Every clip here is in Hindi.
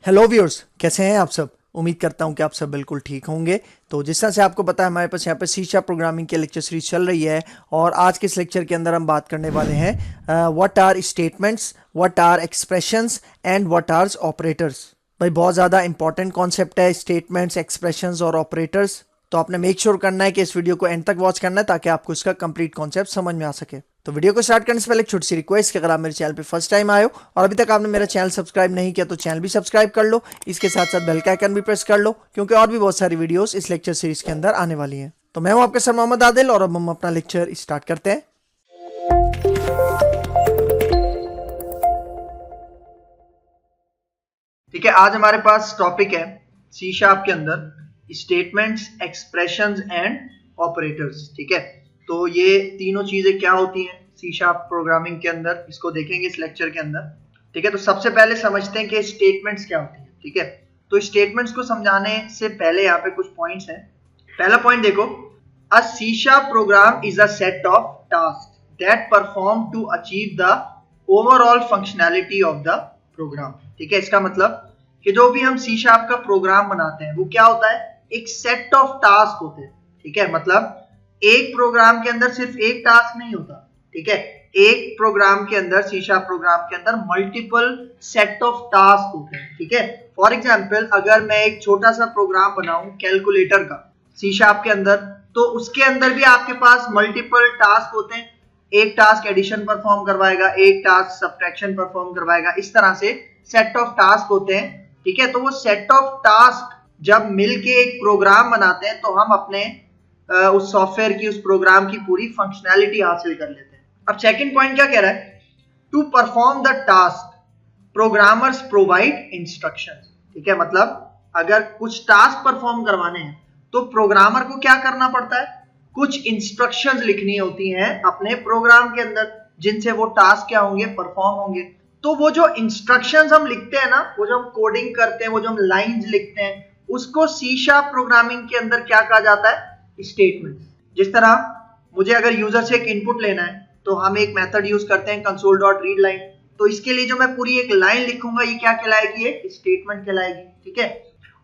हेलो व्यूअर्स, कैसे हैं आप सब। उम्मीद करता हूं कि आप सब बिल्कुल ठीक होंगे। तो जिस तरह से आपको पता है, हमारे पास यहाँ पे सी शार्प प्रोग्रामिंग की लेक्चर सीरीज चल रही है और आज के इस लेक्चर के अंदर हम बात करने वाले हैं what are statements, what are expressions and what are operators. भाई बहुत ज़्यादा इंपॉर्टेंट कॉन्सेप्ट है स्टेटमेंट्स, एक्सप्रेशंस और ऑपरेटर्स। तो आपने मेक श्योर करना है कि इस वीडियो को एंड तक वॉच करना है ताकि आपको इसका कंप्लीट कॉन्सेप्ट समझ में आ सके। तो वीडियो को स्टार्ट करने से पहले एक छोटी सी रिक्वेस्ट कि अगर आप मेरे चैनल पे फर्स्ट टाइम आए हो और अभी तक आपने मेरा चैनल सब्सक्राइब नहीं किया तो चैनल भी सब्सक्राइब कर लो। इसके साथ साथ बेल का आइकन भी प्रेस कर लो क्योंकि और भी बहुत सारी वीडियोस इस लेक्चर सीरीज के अंदर आने वाली हैं। तो मैं हूं आपका सर मोहम्मद आदिल और अब हम अपना लेक्चर स्टार्ट करते हैं। ठीक है, आज हमारे पास टॉपिक है सी शार्प के अंदर स्टेटमेंट्स, एक्सप्रेशंस एंड ऑपरेटर्स। ठीक है, तो ये तीनों चीजें क्या होती हैं सी शार्प प्रोग्रामिंग के अंदर, इसको देखेंगे इस लेक्चर के अंदर। ठीक है, तो सबसे पहले समझते हैं कि स्टेटमेंट्स क्या होती हैं। ठीक है, तो स्टेटमेंट्स को समझाने से पहले यहाँ पे कुछ पॉइंट्स हैं। पहला पॉइंट देखो, a C sharp program is a set of task that perform to achieve the overall functionality of the program. ठीक है, इसका मतलब कि जो भी हम सी शार्प का प्रोग्राम बनाते हैं वो क्या होता है, एक सेट ऑफ टास्क होते हैं। ठीक है, मतलब एक प्रोग्राम के अंदर सिर्फ एक टास्क नहीं होता। ठीक है, एक प्रोग्राम के अंदर, सी शार्प प्रोग्राम के अंदर मल्टीपल सेट ऑफ टास्क होते हैं। ठीक है, फॉर एग्जांपल अगर मैं एक छोटा सा प्रोग्राम बनाऊं कैलकुलेटर का सी शार्प के अंदर, तो उसके अंदर भी आपके पास मल्टीपल टास्क होते हैं। एक टास्क एडिशन परफॉर्म करवाएगा, एक टास्क सब्ट्रैक्शन परफॉर्म करवाएगा, इस तरह से सेट ऑफ टास्क होते हैं। ठीक है, तो वो सेट ऑफ टास्क जब मिलके एक प्रोग्राम बनाते हैं तो हम अपने उस सॉफ्टवेयर की, उस प्रोग्राम की पूरी फंक्शनैलिटी हासिल कर लेते हैं। अब सेकंड पॉइंट क्या कह रहा है, to perform the task programmers provide instructions. ठीक है, मतलब अगर कुछ टास्क परफॉर्म करवाने हैं तो प्रोग्रामर को क्या करना पड़ता है, कुछ इंस्ट्रक्शंस लिखनी होती हैं अपने प्रोग्राम के अंदर जिनसे वो टास्क क्या होंगे, परफॉर्म होंगे। तो वो जो इंस्ट्रक्शंस हम लिखते हैं ना, वो जो हम कोडिंग करते हैं, वो जो हम लाइंस लिखते हैं, उसको सी शार्प प्रोग्रामिंग के अंदर क्या कहा जाता है, स्टेटमेंट। जिस तरह मुझे अगर यूजर से एक इनपुट लेना है तो हम एक मेथड यूज करते हैं कंसोल डॉट रीड लाइन। तो इसके लिए जो मैं पूरी एक लाइन लिखूंगा ये क्या कहलाएगी, एक स्टेटमेंट कहलाएगी। ठीक है,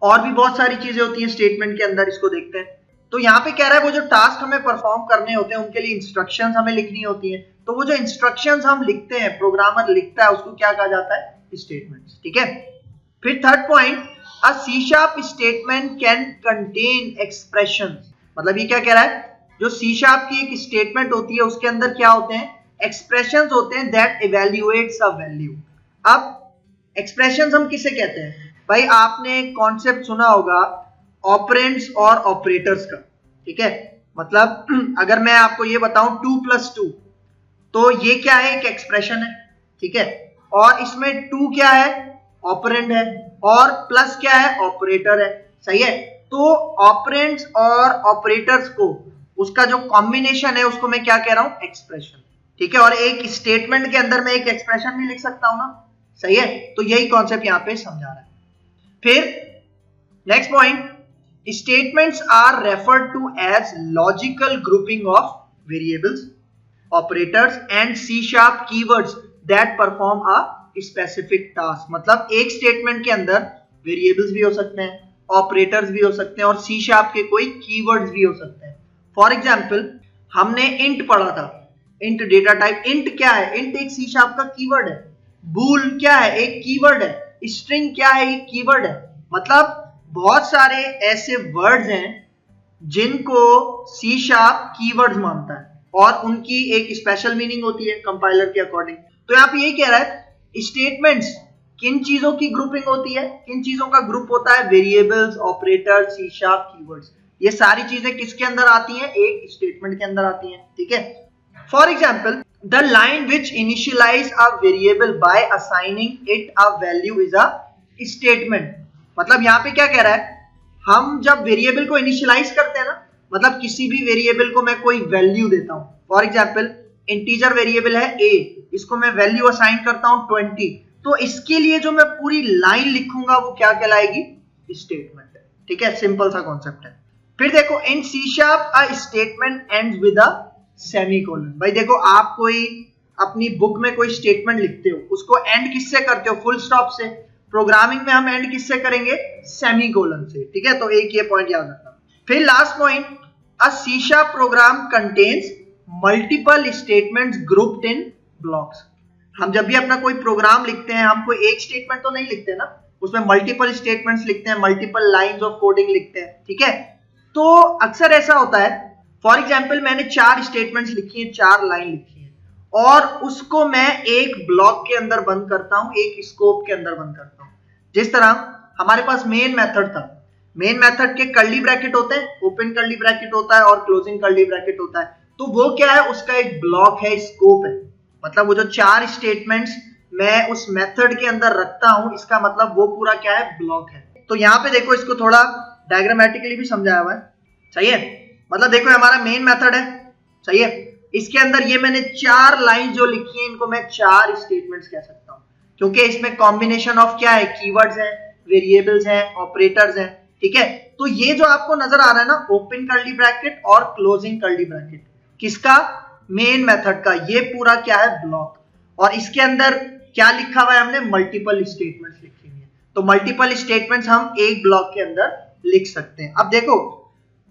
और भी बहुत सारी चीजें होती हैं स्टेटमेंट के अंदर, इसको देखते हैं। तो यहाँ पे कह रहा है वो जो टास्क हमें परफॉर्म करने होते हैं उनके लिए इंस्ट्रक्शंस हमें लिखनी होती हैं। तो वो जो इंस्ट्रक्शंस हम लिखते हैं, प्रोग्रामर लिखता है, उसको क्या कहा जाता है, स्टेटमेंट्स। ठीक है, फिर third point, a C sharp statement can contain expressions. मतलब ये क्या कह रहा है, जो सी शार्प की एक स्टेटमेंट होती है उसके अंदर क्या होते हैं, एक्सप्रेशंस होते हैं दैट इवैल्यूएट्स अ वैल्यू। अब एक्सप्रेशंस हम किसे कहते हैं, भाई आपने एक कॉन्सेप्ट सुना होगा ऑपरेंड्स और ऑपरेटर्स का। ठीक है, मतलब अगर मैं आपको ये बताऊं 2+2, तो ये क्या है, एक एक्सप्रेशन है। ठीक है, और इसमें 2 क्या है, ऑपरेंड है, और प्लस क्या है, ऑपरेटर है। सही है, तो ऑपरेंड्स और ऑपरेटर्स को, उसका जो कॉम्बिनेशन है उसको मैं क्या कह रहा हूं, एक्सप्रेशन। ठीक है, और एक स्टेटमेंट के अंदर मैं एक एक्सप्रेशन भी लिख सकता हूं ना। सही है, तो यही कॉन्सेप्ट यहां पे समझा रहा है। फिर next point, statements are referred to as logical grouping of variables, operators and C sharp keywords that perform a specific task. मतलब एक स्टेटमेंट के अंदर वेरिएबल्स भी हो सकते हैं, ऑपरेटर्स भी हो सकते हैं, और सी शार्प के कोई कीवर्ड्स भी हो सकते हैं। फॉर एग्जांपल हमने इंट पढ़ा था, इंट डेटा टाइप। इंट क्या है, इंट एक सी शार्प का कीवर्ड है। बूल क्या है, एक कीवर्ड है। स्ट्रिंग क्या है, एक कीवर्ड है। मतलब बहुत सारे ऐसे वर्ड्स हैं जिनको सी शार्प कीवर्ड्स मानता है और उनकी एक स्पेशल मीनिंग होती है कंपाइलर के अकॉर्डिंग। तो यहाँ पे यही कह रहा है, स्टेटमेंट्स किन चीजों की ग्रुपिंग होती है, किन चीजों का ग्रुप होता है, variables, operator, C sharp, keywords. ये सारी चीजें किसके अंदर आती हैं, एक स्टेटमेंट के अंदर आती हैं। ठीक है, for example the line which initialize a variable by assigning it a value is a statement. मतलब यहाँ पे क्या कह रहा है, हम जब वेरिएबल को इनिशियलाइज करते हैं ना, मतलब किसी भी वेरिएबल को मैं कोई वैल्यू देता हूं। फॉर एग्जांपल इंटीजर वेरिएबल है a, इसको मैं वैल्यू असाइन करता हूं 20, तो इसके लिए जो मैं पूरी लाइन लिखूंगा वो क्या कहलाएगी, स्टेटमेंट। ठीक है, सिंपल सा कॉन्सेप्ट है। फिर देखो, in C sharp a statement ends with a semicolon. भाई देखो, आप कोई अपनी बुक में कोई स्टेटमेंट लिखते हो, उसको एंड किससे करते हो, फुल स्टॉप से। प्रोग्रामिंग में हम एंड किससे करेंगे, सेमीकोलन से, ठीक है। तो एक ये पॉइंट याद रखना। फिर last point, a C sharp program contains multiple statements grouped in blocks. हम जब भी अपना कोई प्रोग्राम लिखते हैं, हम कोई एक स्टेटमेंट तो नहीं लिखते ना, उसमें मल्टीपल स्टेटमेंट्स लिखते हैं, मल्टीपल लाइंस ऑफ कोडिंग लिखते हैं, ठीक है। तो अक्सर ऐसा होता है, फॉर एग्जाम्पल मैंने 4 स्टेटमेंट्स लिखी है, 4 लाइन लिखी है, और उसको मैं एक ब्लॉक के अंदर बंद करता हूं, एक स्कोप के अंदर बंद करता हूं। जिस तरह हमारे पास मेन मेथड था, मेन मेथड के कर्ली ब्रैकेट होते हैं, ओपन कर्ली ब्रैकेट होता है और क्लोजिंग कर्ली ब्रैकेट होता है। तो वो क्या है, उसका एक ब्लॉक है, स्कोप है, मतलब वो जो 4 स्टेटमेंट्स मैं उस मेथड के अंदर रखता हूं, इसका मतलब वो पूरा क्या है, ब्लॉक है। तो यहाँ पे देखो, इसको थोड़ा डायग्रामेटिकली भी समझाया हुआ है, सही है। मतलब देखो हमारा मेन मेथड है, सही है, इसके अंदर ये मैंने 4 लाइन जो लिखी है, इनको मैं 4 स्टेटमेंट्स कह सकता हूं, क्योंकि इसमें कॉम्बिनेशन ऑफ क्या है, कीवर्ड्स हैं, वेरिएबल्स हैं, ऑपरेटर्स हैं, ठीक है। तो ये जो आपको नजर आ रहा है ना, ओपन कर्ली ब्रैकेट और क्लोजिंग कर्ली ब्रैकेट, किसका, मेन मेथड का, ये पूरा क्या है, ब्लॉक। और इसके अंदर क्या लिखा हुआ है हमने, मल्टीपल स्टेटमेंट्स लिखी हुई है। तो मल्टीपल स्टेटमेंट्स हम एक ब्लॉक के अंदर लिख सकते हैं। अब देखो,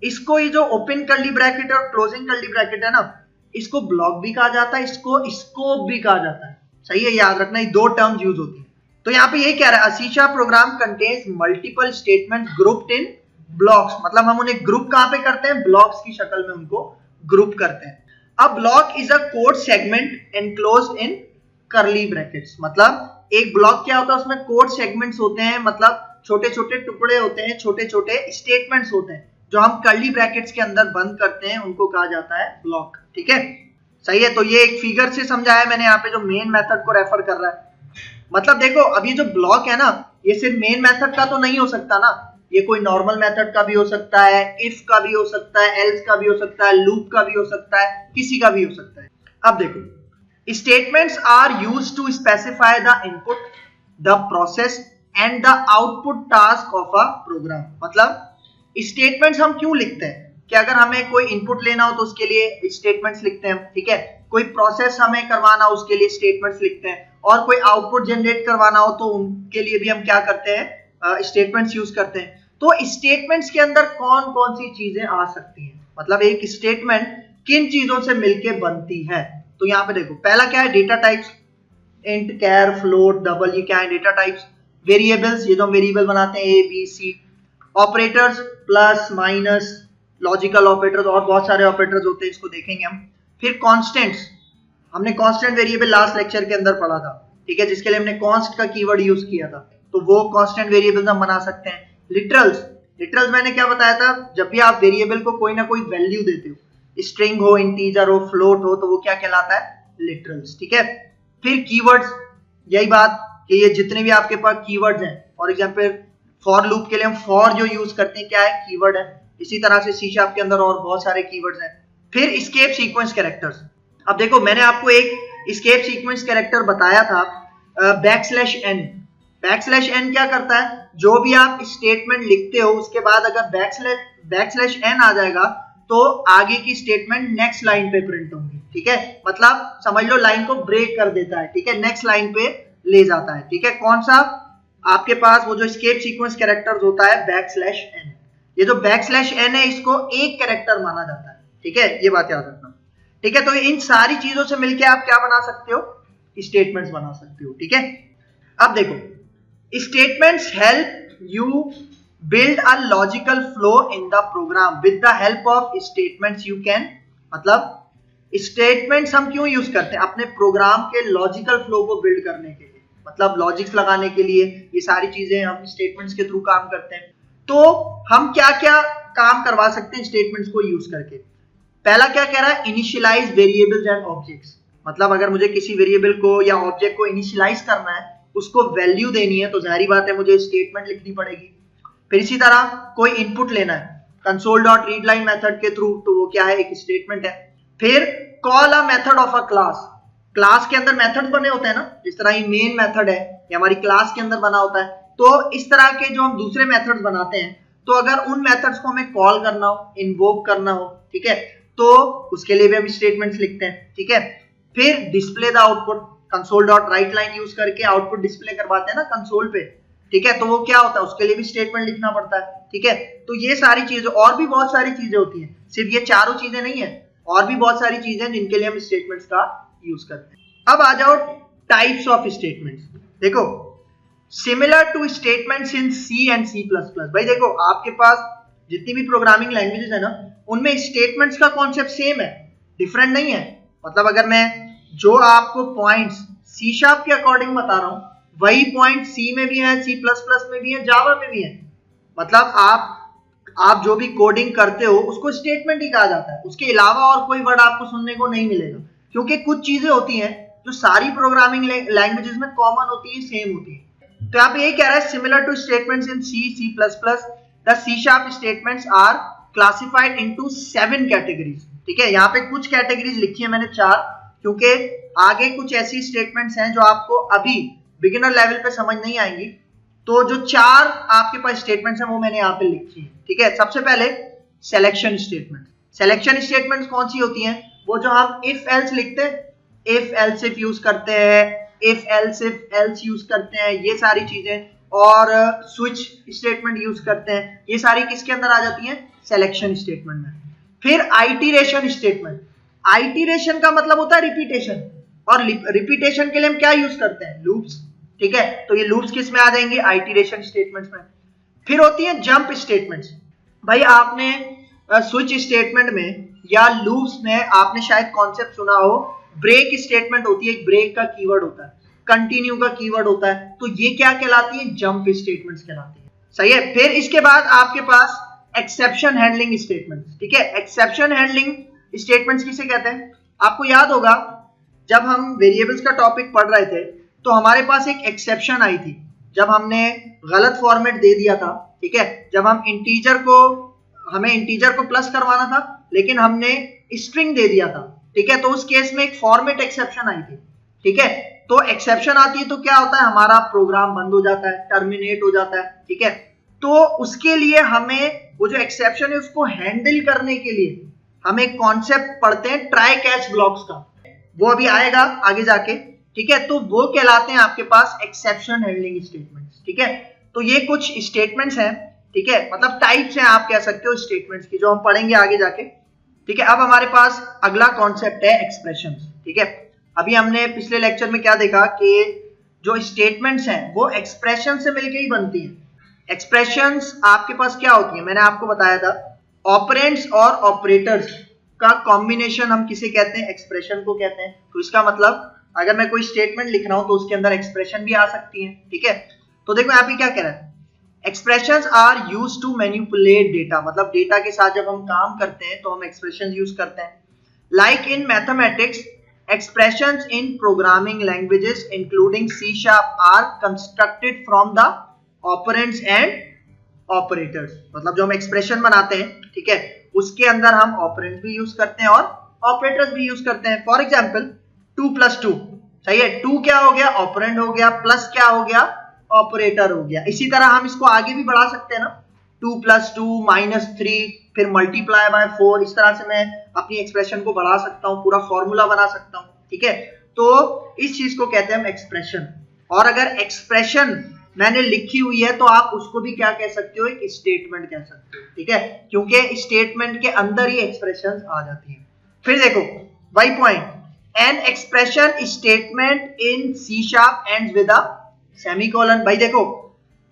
इसको ये जो ओपन कर्ली ब्रैकेट और क्लोजिंग कर्ली ब्रैकेट है ना, इसको ब्लॉक भी कहा जाता है, इसको स्कोप भी कहा जाता है, सही है, याद रखना, ये 2 टर्म्स यूज होती है। तो यहाँ पे ये कह रहा है, C sharp program contains multiple statements grouped in blocks, मतलब हम उन्हें ग्रुप कहां पे करते हैं, ब्लॉक्स की शक्ल में उनको ग्रुप करते हैं। अब block is a code segment enclosed in curly brackets, मतलब एक ब्लॉक क्या होता है, उसमें कोड सेगमेंट्स होते हैं, मतलब छोटे छोटे टुकड़े होते हैं, छोटे छोटे स्टेटमेंट्स होते हैं, जो हम कर्ली ब्रैकेट्स के अंदर बंद करते हैं, उनको कहा जाता है ब्लॉक, ठीक है, सही है। तो ये एक फिगर से समझाया मैंने, यहाँ पे जो मेन मेथड को रेफर कर रहा है। मतलब देखो, अब ये जो ब्लॉक है ना, ये सिर्फ मेन मेथड का तो नहीं हो सकता ना, ये कोई नॉर्मल मेथड का भी हो सकता है, इफ का भी हो सकता है, एल्स का भी हो सकता है, लूप का भी हो सकता है, किसी का भी हो सकता है। अब देखो, statements are used to specify the input, the process and the output task of a program. मतलब स्टेटमेंट्स हम क्यों लिखते हैं, कि अगर हमें कोई इनपुट लेना हो तो उसके लिए स्टेटमेंट्स लिखते हैं, ठीक है, कोई प्रोसेस हमें करवाना हो उसके लिए स्टेटमेंट्स लिखते हैं, और कोई आउटपुट जनरेट करवाना हो तो उनके लिए भी हम क्या करते हैं, स्टेटमेंट्स यूज करते हैं। तो स्टेटमेंट्स के अंदर कौन कौन सी चीजें आ सकती हैं, मतलब एक स्टेटमेंट किन चीजों से मिलके बनती है। तो यहाँ पे देखो, पहला क्या है, डेटा टाइप्स, इंट, कैर, फ्लोट, डबल, ये क्या है, डेटा टाइप्स। वेरिएबल्स, ये जो वेरिएबल बनाते हैं, A B C. Operators, plus, minus, logical operators, और बहुत सारे ऑपरेटर्स होते हैं, इसको देखेंगे हम। फिर कॉन्स्टेंट्स, हमने कांस्टेंट वेरिएबल लास्ट लेक्चर के अंदर पढ़ा था, ठीक है, जिसके लिए हमने कॉन्स्ट का कीवर्ड यूज किया था, तो वो कांस्टेंट वेरिएबल्स हम बना सकते हैं। लिटरल्स, लिटरल्स मैंने क्या बताया था, जब भी आप वेरिएबल को कोई ना कोई वैल्यू देते हो, स्ट्रिंग हो, इंटीजर हो, फ्लोट हो, तो वो क्या कहलाता है, लिटरल्स, ठीक है। फिर कीवर्ड्स, यही बात कि ये जितने भी आपके पास कीवर्ड्स हैं, फॉर एग्जांपल फॉर लूप के लिए हम फॉर जो यूज करते हैं, क्या है, कीवर्ड है। इसी तरह से सी शार्प के अंदर और बहुत सारे कीवर्ड्स हैं। फिर एस्केप सीक्वेंस कैरेक्टर्स। अब देखो, मैंने आपको एक एस्केप सीक्वेंस कैरेक्टर बताया था, बैकस्लैश n। बैकस्लैश n क्या करता है, जो भी आप स्टेटमेंट लिखते हो उसके बाद अगर बैकस्लैश n आ जाएगा तो आगे की स्टेटमेंट नेक्स्ट लाइन पे प्रिंट होंगी, ठीक है, मतलब समझ लो लाइन को ब्रेक कर देता है, ठीक है, नेक्स्ट लाइन पे ले जाता है, ठीक है। कौन सा, आपके पास वो जो एस्केप सीक्वेंस कैरेक्टर्स होता है, बैकस्लैश n। ये जो बैकस्लैश n है, इसको एक कैरेक्टर माना जाता है, ठीक है, ये बात याद रखना, ठीक है। तो इन सारी चीजों से मिलके आप क्या बना सकते हो, स्टेटमेंट्स बना सकते हो, ठीक है। अब देखो, statements help you build a logical flow in the program with the help of statements you can, मतलब स्टेटमेंट्स हम क्यों यूज करते हैं, अपने प्रोग्राम के लॉजिकल फ्लो को बिल्ड करने के लिए, मतलब लॉजिक्स लगाने के लिए, ये सारी चीजें हम स्टेटमेंट्स के थ्रू काम करते हैं। तो हम क्या क्या काम करवा सकते हैं स्टेटमेंट्स को यूज करके। पहला क्या कह रहा है, इनिशियलाइज वेरिएबल्स एंड ऑब्जेक्ट्स, मतलब अगर मुझे किसी वेरिएबल को या ऑब्जेक्ट को इनिशियलाइज करना है, उसको वैल्यू देनी है, तो जाहिर बात है मुझे स्टेटमेंट लिखनी पड़ेगी। फिर इसी तरह कोई इनपुट लेना है console dot read line method के थ्रू, तो वो क्या है, एक स्टेटमेंट है। फिर call a method of a class, class के अंदर मेथड बने होते हैं ना, जिस तरह ये मेन मेथड है, ये हमारी क्लास के अंदर बना होता है। तो इस तरह के जो हम दूसरे मेथड्स बनाते हैं, तो अगर उन मेथड्स को हमें कॉल करना हो, इन्वोक करना हो, ठीक है, तो उसके लिए भी हम स्टेटमेंट्स लिखते हैं, ठीक है। फिर display the output, console dot right line use करके आउटपुट डिस्प्ले करवाते हैं ना कंसोल पे, ठीक है, तो वो क्या होता है, उसके लिए भी स्टेटमेंट लिखना पड़ता है। ठीक है, तो ये सारी चीजें, और भी बहुत सारी चीजें होती हैं, सिर्फ ये चारों चीजें नहीं है, और भी बहुत सारी चीजें जिनके लिए हम स्टेटमेंट्स का यूज करते हैं। अब आ जाओ टाइप्स ऑफ स्टेटमेंट्स। देखो, similar to statements in C and C plus plus. भाई देखो, आपके पास जितनी भी प्रोग्रामिंग लैंग्वेजेस है ना, उनमें स्टेटमेंट्स का कॉन्सेप्ट सेम है, डिफरेंट नहीं है। मतलब अगर मैं जो आपको पॉइंट्स सी शार्प के अकॉर्डिंग बता रहा हूं, वही पॉइंट सी में भी है, सी प्लस प्लस में भी है, जावा में भी है। मतलब आप जो भी कोडिंग करते हो उसको स्टेटमेंट ही कहा जाता है, उसके अलावा और कोई वर्ड आपको सुनने को नहीं मिलेगा, क्योंकि कुछ चीजें होती हैं जो सारी प्रोग्रामिंग लैंग्वेजेस में कॉमन होती है, सेम होती है। तो यहाँ पे ये कह रहा है, similar to statements in C, C plus plus, the C sharp statements are classified into 7 categories. ठीक है, यहाँ पे कुछ कैटेगरीज लिखी है मैंने 4, क्योंकि आगे कुछ ऐसी स्टेटमेंट्स हैं जो आपको अभी बिगिनर लेवल पे समझ नहीं आएंगी। तो जो 4 आपके पास स्टेटमेंट्स हैं वो मैंने यहाँ पे लिखी है। ठीक है, सबसे पहले सिलेक्शन स्टेटमेंट। सिलेक्शन स्टेटमेंट्स कौन सी होती हैं? वो जो हम इफ एल्स लिखते हैं, इफ एल्स इफ यूज करते हैं, if else if else use करते हैं, ये सारी चीजें, और स्विच स्टेटमेंट यूज करते हैं, ये सारी किसके अंदर आ जाती हैं? सिलेक्शन स्टेटमेंट में। फिर आइटरेशन स्टेटमेंट। आइटरेशन का मतलब होता है रिपीटेशन, और रिपीटेशन के लिए हम क्या यूज करते हैं? लूप्स। ठीक है, तो ये लूप्स किस में आ जाएंगे? आइटरेशन स्टेटमेंट्स में। फिर होती है जंप स्टेटमेंट्स। भाई आपने स्विच स्टेटमेंट में या लूप्स में आपने शायद कॉन्सेप्ट सुना हो, ब्रेक स्टेटमेंट होती है, एक ब्रेक का कीवर्ड होता है, कंटिन्यू का कीवर्ड होता है, तो ये क्या कहलाती है? जंप स्टेटमेंट्स कहलाती है। सही है। फिर इसके बाद आपके पास एक्सेप्शन हैंडलिंग स्टेटमेंट्स। ठीक है, एक्सेप्शन हैंडलिंग स्टेटमेंट्स किसे कहते हैं? आपको याद होगा जब हम वेरिएबल्स का टॉपिक पढ़ रहे थे तो हमारे पास एक एक्सेप्शन आई थी, जब हमने गलत फॉर्मेट दे दिया था। ठीक है, जब हमें इंटीजर को प्लस करवाना था लेकिन हमने स्ट्रिंग दे दिया था। ठीक है, तो उस केस में एक फॉर्मेट एक्सेप्शन आई थी। ठीक है, तो एक्सेप्शन आती है तो क्या होता है? हमारा प्रोग्राम बंद हो जाता है, टर्मिनेट हो जाता है। ठीक है, तो उसके लिए हमें वो जो एक्सेप्शन है उसको हैंडल करने के लिए हम एक कॉन्सेप्ट पढ़ते हैं ट्राई कैच ब्लॉक्स का, वो अभी आएगा आगे जाके। ठीक है, तो वो कहलाते हैं आपके पास एक्सेप्शन हैंडलिंग स्टेटमेंट्स। ठीक है, तो ये कुछ स्टेटमेंट्स हैं। ठीक है, मतलब टाइप्स हैं आप कह सकते हो स्टेटमेंट्स की, जो हम पढ़ेंगे आगे जाके। ठीक है, अब हमारे पास अगला कॉन्सेप्ट है एक्सप्रेशंस। ठीक है, अभी हमने पिछले लेक्चर में क्या देखा कि जो स्टेटमेंट्स हैं वो एक्सप्रेशन से मिलकर ही बनती हैं। एक्सप्रेशंस आपके पास क्या होती है? मैंने आपको बताया था, ऑपरेंड्स और ऑपरेटर्स का कॉम्बिनेशन हम किसे कहते हैं? एक्सप्रेशन को कहते हैं। तो इसका मतलब अगर मैं कोई स्टेटमेंट लिख रहा हूं तो उसके अंदर एक्सप्रेशन भी आ सकती है। ठीक है, तो देखो यहाँ पे क्या कह रहा है, expressions are used to manipulate data. मतलब डेटा के साथ जब हम काम करते हैं तो हम एक्सप्रेशंस यूज करते हैं। Like in mathematics, expressions in programming languages including C# are constructed from the operands and operators। मतलब जो हम एक्सप्रेशन बनाते हैं, ठीक है, उसके अंदर हम ऑपरेंड्स भी यूज करते हैं और ऑपरेटर्स भी यूज करते हैं। फॉर एग्जांपल 2 + 2, सही है, 2 क्या हो गया? ऑपरेंड हो गया, प्लस क्या हो गया? ऑपरेटर हो गया। इसी तरह हम इसको आगे भी बढ़ा सकते हैं ना, 2 + 2 -3, फिर मल्टीप्लाई बाय 4। इस तरह से मैं अपनी एक्सप्रेशन को बढ़ा सकता हूँ, पूरा फॉर्मूला बना सकता हूँ। ठीक है, तो इस चीज को कहते हैं हम एक्सप्रेशन। और अगर एक्सप्रेशन मैंने लिखी हुई है तो आप उसको भी क्या कह सकते हो? एक स्टेटमेंट कह सकते हो। ठीक है, क्योंकि स्टेटमेंट के अंदर ही एक्सप्रेशन आ जाती है। फिर देखो Y point, an expression statement in C# ends with a semicolon. भाई देखो,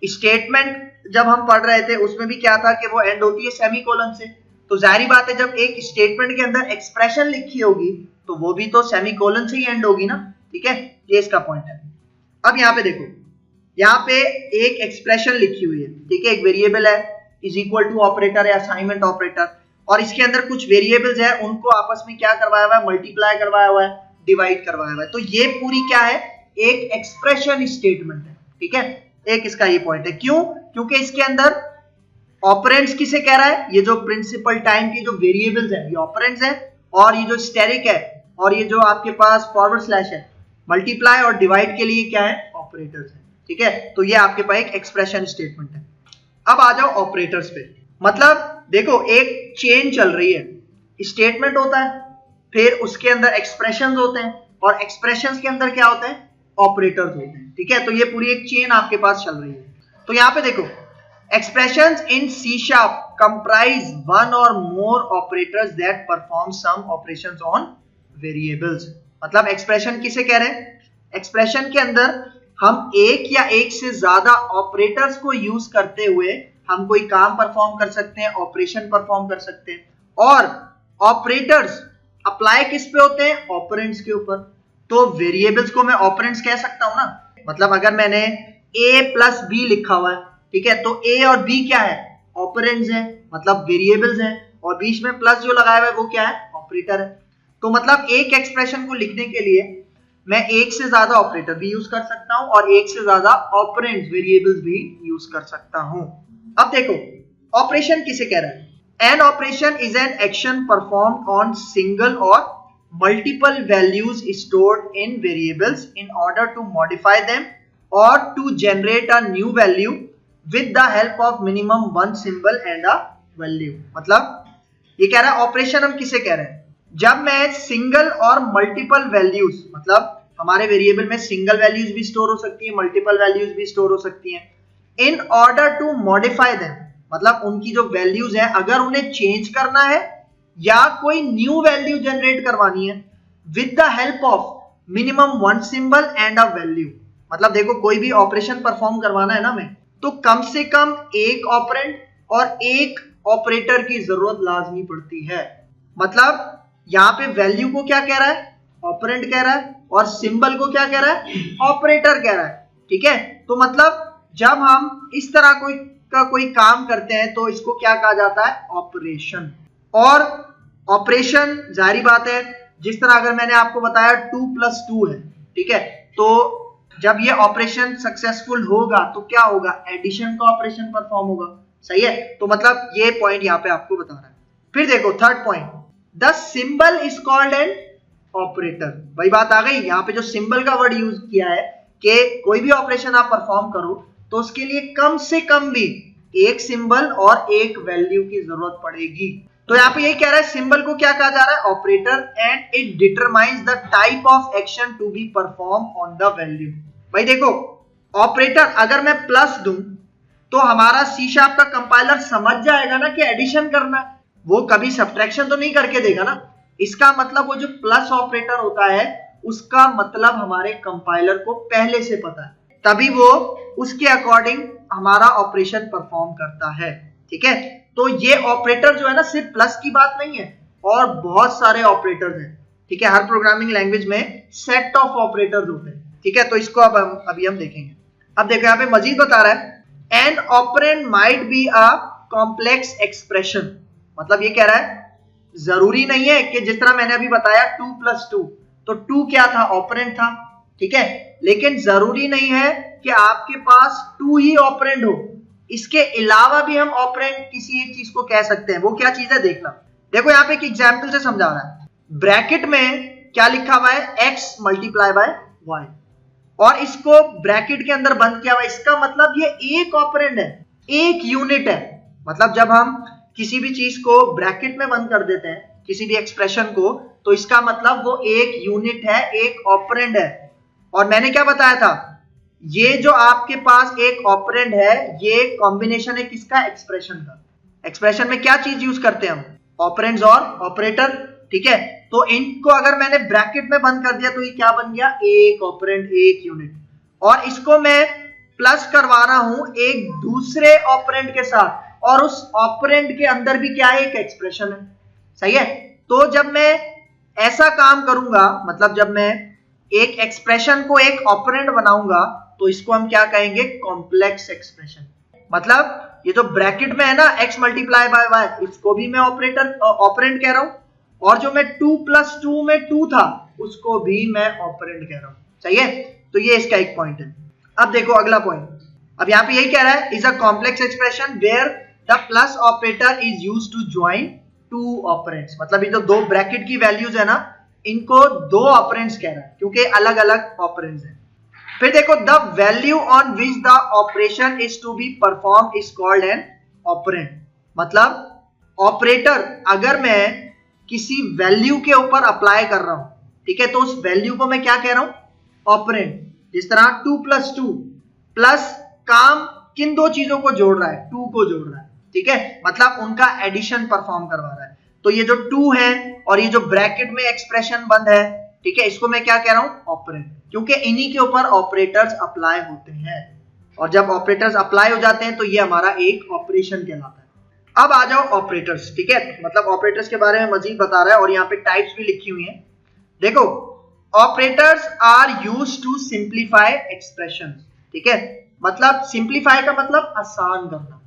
स्टेटमेंट जब हम पढ़ रहे थे उसमें भी क्या था कि वो एंड होती है सेमीकोलन से। तो जाहिर बात है जब एक स्टेटमेंट के अंदर एक्सप्रेशन लिखी होगी तो वो भी तो सेमीकोलन से ही एंड होगी ना। ठीक है, ये इसका पॉइंट है। अब यहाँ पे देखो, यहाँ पे एक एक्सप्रेशन लिखी हुई है। ठीक है, एक वेरिएबल है इज इक्वल टू ऑपरेटर या असाइनमेंट ऑपरेटर, और इसके अंदर कुछ वेरिएबल्स है, उनको आपस में क्या करवाया हुआ है? मल्टीप्लाई करवाया हुआ है, डिवाइड करवाया हुआ है। तो ये पूरी क्या है? एक एक्सप्रेशन स्टेटमेंट है। ठीक है, एक इसका ये पॉइंट है। क्यों? क्योंकि इसके अंदर ऑपरेंड्स किसे कह रहा है? ये जो प्रिंसिपल टाइम की जो वेरिएबल्स है ये ऑपरेंड्स है, और ये जो स्टेरिक है और ये जो आपके पास फॉरवर्ड स्लैश है, मल्टीप्लाई और डिवाइड के लिए क्या है? ऑपरेटर्स है। ठीक है, तो ये आपके पास एक एक्सप्रेशन स्टेटमेंट है। अब आ जाओ ऑपरेटर्स पे। मतलब देखो, एक चेन चल रही है, स्टेटमेंट होता है, फिर उसके अंदर एक्सप्रेशंस होते हैं, और एक्सप्रेशंस के अंदर क्या होता है? ऑपरेटर्स होते हैं। ठीक है, तो ये पूरी एक चेन आपके पास चल रही है। तो यहां पे देखो, expressions in C sharp comprise one or more operators that perform some operations on variables। मतलब एक्सप्रेशन किसे कह रहे हैं? एक्सप्रेशन के अंदर हम एक या एक से ज्यादा ऑपरेटर्स को यूज करते हुए हम कोई काम परफॉर्म कर सकते हैं, ऑपरेशन परफॉर्म कर सकते हैं। और ऑपरेटर्स अप्लाई किस पे होते हैं? ऑपरेंड्स के ऊपर। तो वेरिएबल्स को मैं ऑपरेंड्स कह सकता हूं ना। मतलब अगर मैंने a प्लस बी लिखा हुआ है, ठीक है, तो a और b क्या है? ऑपरेंड्स हैं, मतलब वेरिएबल्स हैं, और बीच में प्लस जो लगाया हुआ है वो क्या है? ऑपरेटर है। तो मतलब एक एक्सप्रेशन को लिखने के लिए मैं एक से ज्यादा ऑपरेटर भी यूज कर सकता हूं और एक से ज्यादा ऑपरेंड्स वेरिएबल्स भी यूज कर सकता हूं। अब देखो, ऑपरेशन किसे कह रहा है? An operation is an action performed on single or multiple values stored in variables in order to modify them or to generate a new value with the help of minimum one symbol and a value। मतलब ये कह रहा है ऑपरेशन हम किसे कह रहे हैं? जब मैं सिंगल और मल्टीपल वैल्यूज, मतलब हमारे वेरिएबल में सिंगल वैल्यूज भी स्टोर हो सकती है, मल्टीपल वैल्यूज भी स्टोर हो सकती हैं, in order to modify them, मतलब उनकी जो वैल्यूज हैं अगर उन्हें चेंज करना है या कोई न्यू वैल्यू जनरेट करवानी है, with the help of minimum one symbol and a value. मतलब देखो, कोई भी ऑपरेशन परफॉर्म करवाना है ना हमें, तो कम से कम एक ऑपरेंड और एक ऑपरेटर की जरूरत लाजमी पड़ती है। मतलब यहां पे वैल्यू को क्या कह रहा है? ऑपरेंड कह रहा है, और सिंबल को क्या कह रहा है? ऑपरेटर कह रहा है। ठीक है, तो मतलब जब हम इस तरह कोई काम करते हैं तो इसको क्या कहा जाता है? ऑपरेशन। और ऑपरेशन जाहिर बात है, जिस तरह अगर मैंने आपको बताया 2 + 2 है, ठीक है, तो जब ये ऑपरेशन सक्सेसफुल होगा तो क्या होगा? एडिशन का ऑपरेशन परफॉर्म होगा। सही है, तो मतलब ये पॉइंट यहां पे आपको बता रहा है। फिर देखो third point, the symbol is called an operator. वही बात आ गई, यहां पे जो सिंबल का वर्ड यूज किया है कि कोई भी ऑपरेशन आप परफॉर्म करो तो उसके लिए कम से कम भी एक सिंबल और एक वैल्यू की जरूरत पड़ेगी। तो यहाँ पे यही कह रहा है, सिंबल को क्या कहा जा रहा है? Operator, and it determines the type of action to be perform on the value. भाई देखो, ऑपरेटर अगर मैं प्लस दूं तो हमारा C# का कंपाइलर समझ जाएगा ना कि एडिशन करना है, वो कभी सब्ट्रैक्शन तो नहीं करके देगा ना। इसका मतलब वो जो प्लस ऑपरेटर होता है उसका मतलब हमारे कंपाइलर को पहले से पता है, तभी वो उसके अकॉर्डिंग हमारा ऑपरेशन परफॉर्म करता है। ठीक है, तो ये ऑपरेटर जो है ना, सिर्फ प्लस की बात नहीं है, और बहुत सारे ऑपरेटर्स हैं। ठीक है, हर प्रोग्रामिंग लैंग्वेज में सेट ऑफ ऑपरेटर्स होते हैं। ठीक है, तो इसको अभी हम देखेंगे। अब देखो यहाँ पे मजीद बता रहा है, an operand might be a complex expression. मतलब ये कह रहा है जरूरी नहीं है कि जिस तरह मैंने अभी बताया 2 + 2, तो 2 क्या था? ऑपरेंड था। ठीक है, लेकिन जरूरी नहीं है कि आपके पास 2 ही ऑपरेंड हो, इसके अलावा भी हम ऑपरेंड किसी एक चीज को कह सकते हैं। वो क्या चीज है देखना। देखो यहाँ पे एक एग्जांपल से समझा रहा है। ब्रैकेट में क्या लिखा हुआ है? x × y, और इसको ब्रैकेट के अंदर बंद किया हुआ है। इसका मतलब ये एक ऑपरेंड है, एक यूनिट है। मतलब जब हम किसी भी चीज को ब्रैकेट में बंद कर देते हैं, किसी भी एक्सप्रेशन को, तो इसका मतलब वो एक यूनिट है, एक ऑपरेंड है। और मैंने क्या बताया था? ये जो आपके पास एक ऑपरेंड है, ये कॉम्बिनेशन है किसका? एक्सप्रेशन का। एक्सप्रेशन में क्या चीज यूज करते हैं हम? ऑपरेंड्स और ऑपरेटर। ठीक है, तो इनको अगर मैंने ब्रैकेट में बंद कर दिया तो ये क्या बन गया? एक ऑपरेंड, एक यूनिट। और इसको मैं प्लस करवा रहा हूं एक दूसरे ऑपरेंड के साथ, और उस ऑपरेंड के अंदर भी क्या है? एक एक्सप्रेशन है। सही है, तो जब मैं ऐसा काम करूंगा, मतलब जब मैं एक एक्सप्रेशन को एक ऑपरेंड बनाऊंगा, तो इसको हम क्या कहेंगे? Complex expression. मतलब ये जो ब्रैकेट में है ना, x × y, इसको भी मैं ऑपरेंड कह रहा हूं, और जो मैं 2 + 2 में 2 था उसको भी मैं ऑपरेंड कह रहा हूं। सही है, तो ये इसका एक पॉइंट है। अब देखो अगला पॉइंट, अब यहाँ पे यही कह रहा है, is a complex expression where the plus operator is used to join 2 operands. मतलब ये जो 2 ब्रैकेट की वैल्यूज है ना, इनको 2 ऑपरेंड्स कह रहा है क्योंकि अलग अलग ऑपरेंड्स हैं। फिर देखो, the value on which the operation is to be perform is called an operand. मतलब ऑपरेटर अगर मैं किसी वैल्यू के ऊपर अप्लाई कर रहा हूं, ठीक है, तो उस वैल्यू को मैं क्या कह रहा हूं? ऑपरेंड। जिस तरह 2 + 2 प्लस काम किन दो चीजों को जोड़ रहा है, 2 को जोड़ रहा है, ठीक है, मतलब उनका एडिशन परफॉर्म करवा रहा है। तो ये जो 2 है और ये जो ब्रैकेट में एक्सप्रेशन बंद है, ठीक है, इसको मैं क्या कह रहा हूं, ऑपरेंड, क्योंकि इन्हीं के ऊपर ऑपरेटर्स अप्लाई होते हैं और जब ऑपरेटर्स अप्लाई हो जाते हैं तो ये हमारा एक ऑपरेशन कहलाता है। अब आ जाओ ऑपरेटर्स, ठीक है, मतलब ऑपरेटर्स के बारे में मजीद बता रहा है और यहाँ पे टाइप्स भी लिखी हुई हैं। देखो, operators are used to simplify expressions, ठीक है, मतलब सिंप्लीफाई का मतलब आसान करना।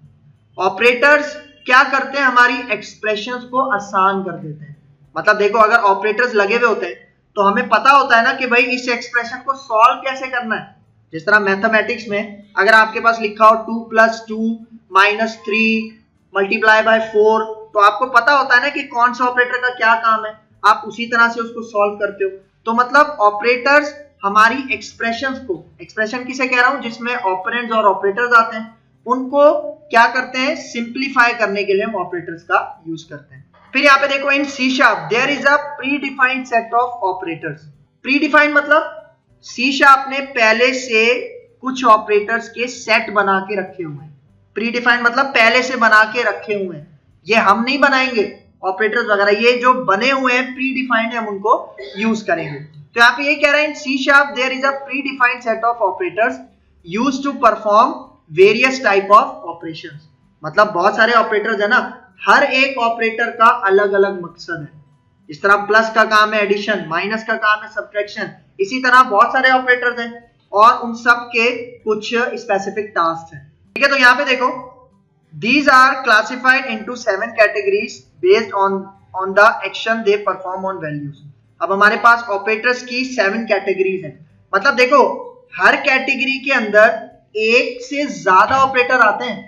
ऑपरेटर्स क्या करते हैं, हमारी एक्सप्रेशंस को आसान कर देते हैं। मतलब देखो, अगर ऑपरेटर्स लगे हुए होते हैं तो हमें पता होता है ना कि भाई इस एक्सप्रेशन को सॉल्व कैसे करना है। जिस तरह मैथमेटिक्स में अगर आपके पास लिखा हो 2 + 2 - 3 × 4, तो आपको पता होता है ना कि कौन सा ऑपरेटर का क्या काम है, आप उसी तरह से उसको सॉल्व करते हो। तो मतलब ऑपरेटर्स हमारी एक्सप्रेशंस को, एक्सप्रेशन किसे कह रहा हूं, जिसमें ऑपरेंड्स और ऑपरेटर्स आते हैं, उनको क्या करते हैं, सिंप्लीफाई करने के लिए हम ऑपरेटर्स का यूज करते हैं। फिर यहाँ पे देखो, in C# there is a predefined set of operators. Predefined मतलब C# ने पहले से कुछ ऑपरेटर्स के सेट बना के रखे हुए हैं। प्री डिफाइंड मतलब पहले से बना के रखे हुए हैं, ये हम नहीं बनाएंगे ऑपरेटर्स वगैरह, ये जो बने हुए हैं प्री डिफाइंड है, हम उनको यूज करेंगे। तो यहाँ पे ये कह रहा है, in C# there is a predefined set of operators used to perform various type of operations. मतलब बहुत सारे ऑपरेटर्स है ना, हर एक ऑपरेटर का अलग अलग मकसद है। इस तरह प्लस का काम है एडिशन, माइनस का काम है सब्ट्रैक्शन, इसी तरह बहुत सारे ऑपरेटर्स हैं और उन सब के कुछ स्पेसिफिक टास्क हैं, ठीक है। तो यहाँ पे देखो, these are classified into 7 categories based on the action they perform on values। अब हमारे पास ऑपरेटर्स की 7 कैटेगरीज हैं। मतलब देखो, हर कैटेगरी के अंदर एक से ज्यादा ऑपरेटर आते हैं।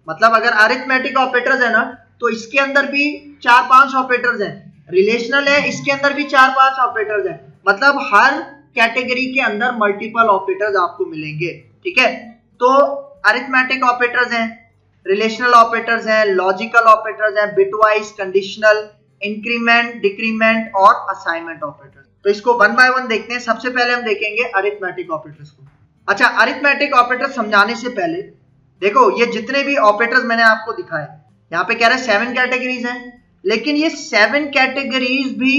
मतलब अगर अरिथमेटिक ऑपरेटर्स है ना, तो इसके अंदर भी 4-5 ऑपरेटर्स हैं, रिलेशनल है, इसके अंदर भी 4-5 ऑपरेटर्स हैं। मतलब हर कैटेगरी के अंदर मल्टीपल ऑपरेटर्स आपको मिलेंगे, ठीक है। तो अरिथमेटिक ऑपरेटर्स हैं, रिलेशनल ऑपरेटर्स हैं, लॉजिकल ऑपरेटर्स हैं, बिटवाइज, कंडीशनल, इंक्रीमेंट, डिक्रीमेंट और असाइनमेंट ऑपरेटर्स। तो इसको 1 बाय 1 देखते हैं। सबसे पहले हम देखेंगे अरिथमेटिक ऑपरेटर्स को। अच्छा, अरिथमेटिक ऑपरेटर समझाने से पहले देखो, ये जितने भी ऑपरेटर्स मैंने आपको दिखाए, यहाँ पे कह रहे हैं 7 कैटेगरीज हैं, लेकिन ये 7 कैटेगरीज भी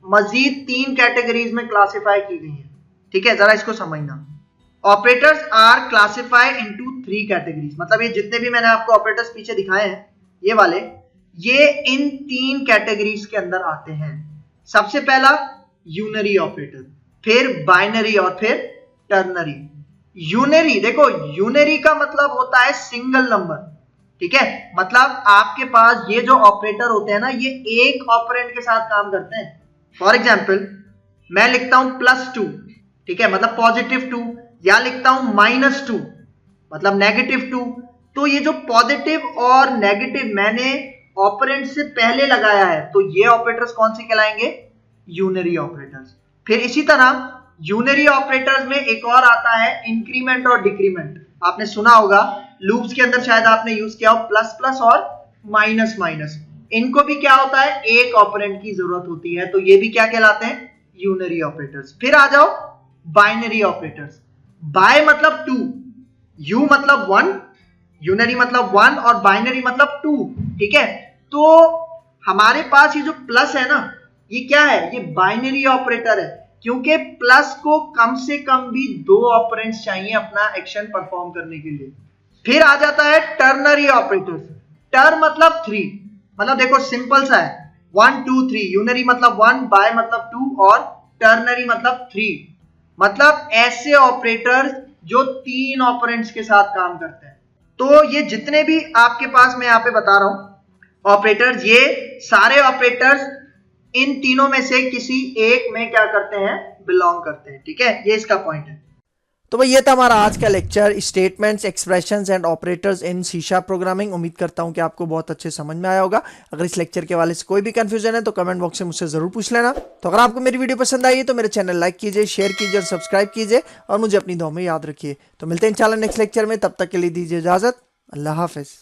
मजीद 3 कैटेगरीज में क्लासिफाई की गई हैं, ठीक है, जरा इसको समझना। Operators are classified into 3 categories. मतलब ये जितने भी मैंने आपको ऑपरेटर्स पीछे दिखाए हैं, ये वाले, ये इन 3 कैटेगरीज के अंदर आते हैं। सबसे पहला यूनरी ऑपरेटर, फिर बाइनरी और फिर टर्नरी। यूनरी, देखो यूनरी का मतलब होता है सिंगल नंबर, ठीक है, मतलब आपके पास ये जो ऑपरेटर होते हैं ना, ये एक ऑपरेंड के साथ काम करते हैं। फॉर एग्जाम्पल, मैं लिखता हूं +2, ठीक है, मतलब +2, या लिखता हूं -2 मतलब -2। तो ये जो पॉजिटिव और नेगेटिव मैंने ऑपरेंड से पहले लगाया है, तो ये ऑपरेटर्स कौन से कहलाएंगे, यूनरी ऑपरेटर्स। फिर इसी तरह यूनरी ऑपरेटर्स में एक और आता है इंक्रीमेंट और डिक्रीमेंट। आपने सुना होगा, लूप्स के अंदर शायद आपने यूज किया हो प्लस और माइनस। इनको भी क्या होता है, एक ऑपरेंड की जरूरत होती है, तो ये भी क्या कहलाते हैं, यूनरी ऑपरेटर्स। फिर आ जाओ बाइनरी ऑपरेटर्स। बाय मतलब 2, यू मतलब 1, यूनरी मतलब 1 और बाइनरी मतलब 2, ठीक है। तो हमारे पास ये जो प्लस है ना, ये क्या है, ये बाइनरी ऑपरेटर है, क्योंकि प्लस को कम से कम भी 2 ऑपरेंड्स चाहिए अपना एक्शन परफॉर्म करने के लिए। फिर आ जाता है टर्नरी ऑपरेटर्स। टर मतलब 3, मतलब देखो सिंपल सा है, 1 2 3, यूनरी मतलब 1, बाय मतलब 2 और टर्नरी मतलब 3। मतलब ऐसे ऑपरेटर्स जो 3 ऑपरेंड्स के साथ काम करते हैं। तो ये जितने भी आपके पास मैं यहाँ पे बता रहा हूं ऑपरेटर्स, ये सारे ऑपरेटर्स इन तीनों में से किसी एक में क्या करते हैं, बिलोंग करते हैं, ठीक है, ये इसका पॉइंट है। तो भाई ये था हमारा आज का lecture, statements, expressions and operators in C# programming. उम्मीद करता हूं कि आपको बहुत अच्छे समझ में आया होगा। अगर इस लेक्चर के वाले से कोई भी कंफ्यूजन है तो कमेंट बॉक्स में मुझसे जरूर पूछ लेना। तो अगर आपको मेरी वीडियो पसंद आई है तो मेरे चैनल लाइक कीजिए, शेयर कीजिए और सब्सक्राइब कीजिए और मुझे अपनी दुआ में याद रखिए। तो मिलते हैं इंशाल्लाह नेक्स्ट लेक्चर में, तब तक के लिए दीजिए इजाजत। अल्लाह हाफिज।